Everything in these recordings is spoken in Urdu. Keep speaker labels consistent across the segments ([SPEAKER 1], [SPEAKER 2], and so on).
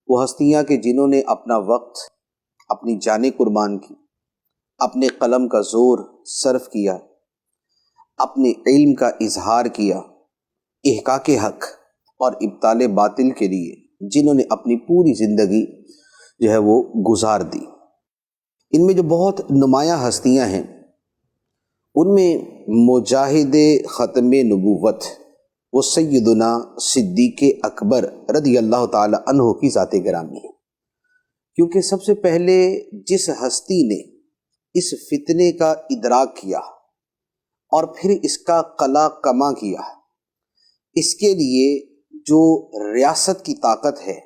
[SPEAKER 1] وہ ہستیاں کہ جنہوں نے اپنا وقت، اپنی جانیں قربان کی، اپنے قلم کا زور صرف کیا، اپنے علم کا اظہار کیا، احقاق حق اور ابطال باطل کے لیے جنہوں نے اپنی پوری زندگی جو ہے وہ گزار دی۔ ان میں جو بہت نمایاں ہستیاں ہیں، ان میں مجاہد ختم نبوت وہ سیدنا صدیق اکبر رضی اللہ تعالی عنہ کی ذات گرامی ہے، کیونکہ سب سے پہلے جس ہستی نے اس فتنے کا ادراک کیا اور پھر اس کا قلع کما کیا، اس کے لیے جو ریاست کی طاقت ہے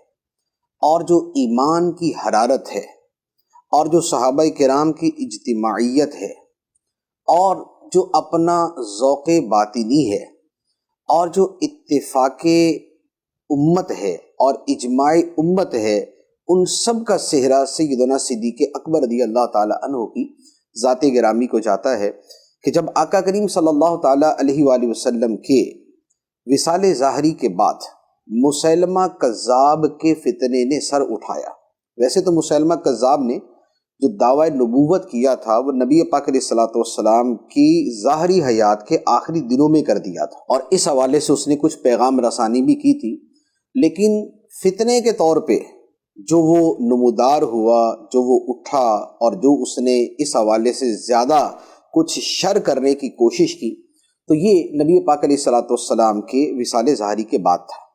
[SPEAKER 1] اور جو ایمان کی حرارت ہے اور جو صحابہ کرام کی اجتماعیت ہے اور جو اپنا ذوق باطنی ہے اور جو اتفاق امت ہے اور اجماع امت ہے، ان سب کا صحرا سیدنا صدیق اکبر رضی اللہ تعالی عنہ کی ذات گرامی کو جاتا ہے کہ جب آقا کریم صلی اللہ تعالی علیہ وآلہ وسلم کے وصال ظاہری کے بعد مسیلمہ کذاب کے فتنے نے سر اٹھایا۔ ویسے تو مسیلمہ کذاب نے جو دعویٰ نبوت کیا تھا وہ نبی پاک علیہ الصلوۃ والسلام کی ظاہری حیات کے آخری دنوں میں کر دیا تھا، اور اس حوالے سے اس نے کچھ پیغام رسانی بھی کی تھی، لیکن فتنے کے طور پہ جو وہ نمودار ہوا، جو وہ اٹھا اور جو اس نے اس حوالے سے زیادہ کچھ شر کرنے کی کوشش کی، تو یہ نبی پاک علیہ الصلوۃ والسلام کے وصال ظاہری کے بعد تھا،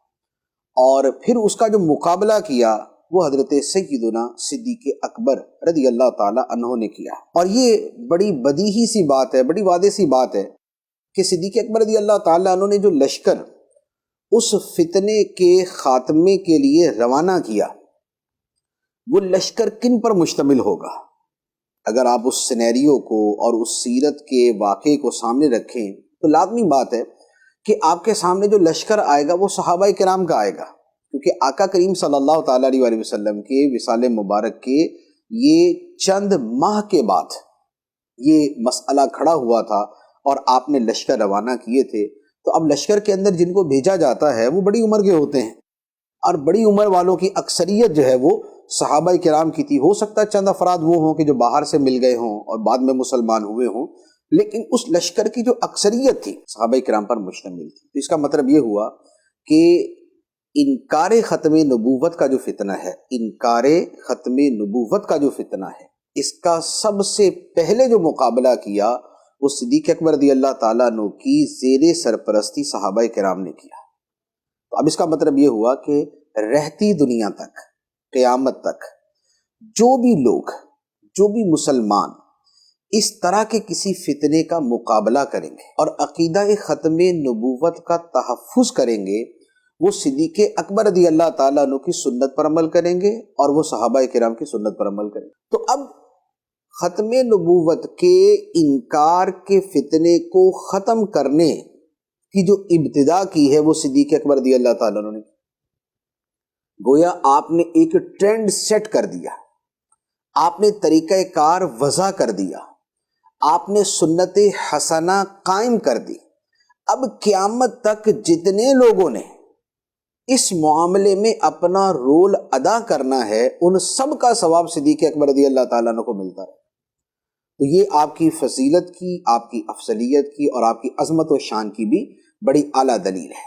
[SPEAKER 1] اور پھر اس کا جو مقابلہ کیا وہ حضرت سیدنا صدیق اکبر رضی اللہ تعالی عنہ نے کیا۔ اور یہ بڑی بدیہی سی بات ہے، بڑی واضح سی بات ہے کہ صدیق اکبر رضی اللہ تعالی عنہ نے جو لشکر اس فتنے کے خاتمے کے لیے روانہ کیا، وہ لشکر کن پر مشتمل ہوگا؟ اگر آپ اس سینیریو کو اور اس سیرت کے واقعے کو سامنے رکھیں تو لازمی بات ہے کہ آپ کے سامنے جو لشکر آئے گا وہ صحابہ کرام کا آئے گا، کیونکہ آقا کریم صلی اللہ تعالیٰ علیہ وآلہ وسلم کے وصال مبارک کے یہ چند ماہ کے بعد یہ مسئلہ کھڑا ہوا تھا اور آپ نے لشکر روانہ کیے تھے۔ تو اب لشکر کے اندر جن کو بھیجا جاتا ہے وہ بڑی عمر کے ہوتے ہیں، اور بڑی عمر والوں کی اکثریت جو ہے وہ صحابہ کرام کی تھی۔ ہو سکتا ہے چند افراد وہ ہوں کہ جو باہر سے مل گئے ہوں اور بعد میں مسلمان ہوئے ہوں، لیکن اس لشکر کی جو اکثریت تھی صحابہ کرام پر مشتمل تھی۔ تو اس کا مطلب یہ ہوا کہ انکار ختم نبوت کا جو فتنہ ہے، انکار ختم نبوت کا جو فتنہ ہے، اس کا سب سے پہلے جو مقابلہ کیا وہ صدیق اکبر رضی اللہ تعالیٰ عنہ کی زیر سرپرستی صحابہ کرام نے کیا۔ تو اب اس کا مطلب یہ ہوا کہ رہتی دنیا تک، قیامت تک جو بھی لوگ، جو بھی مسلمان اس طرح کے کسی فتنے کا مقابلہ کریں گے اور عقیدہ ختم نبوت کا تحفظ کریں گے، وہ صدیق اکبر رضی اللہ تعالیٰ عنہ کی سنت پر عمل کریں گے اور وہ صحابہ کرام کی سنت پر عمل کریں گے۔ تو اب ختم نبوت کے انکار کے فتنے کو ختم کرنے کی جو ابتدا کی ہے وہ صدیق اکبر رضی اللہ تعالیٰ عنہ نے، گویا آپ نے ایک ٹرینڈ سیٹ کر دیا، آپ نے طریقہ کار وضع کر دیا، آپ نے سنت حسنہ قائم کر دی۔ اب قیامت تک جتنے لوگوں نے اس معاملے میں اپنا رول ادا کرنا ہے، ان سب کا ثواب صدیق اکبر رضی اللہ تعالیٰ عنہ کو ملتا ہے۔ تو یہ آپ کی فضیلت کی، آپ کی افضلیت کی اور آپ کی عظمت و شان کی بھی بڑی اعلیٰ دلیل ہے۔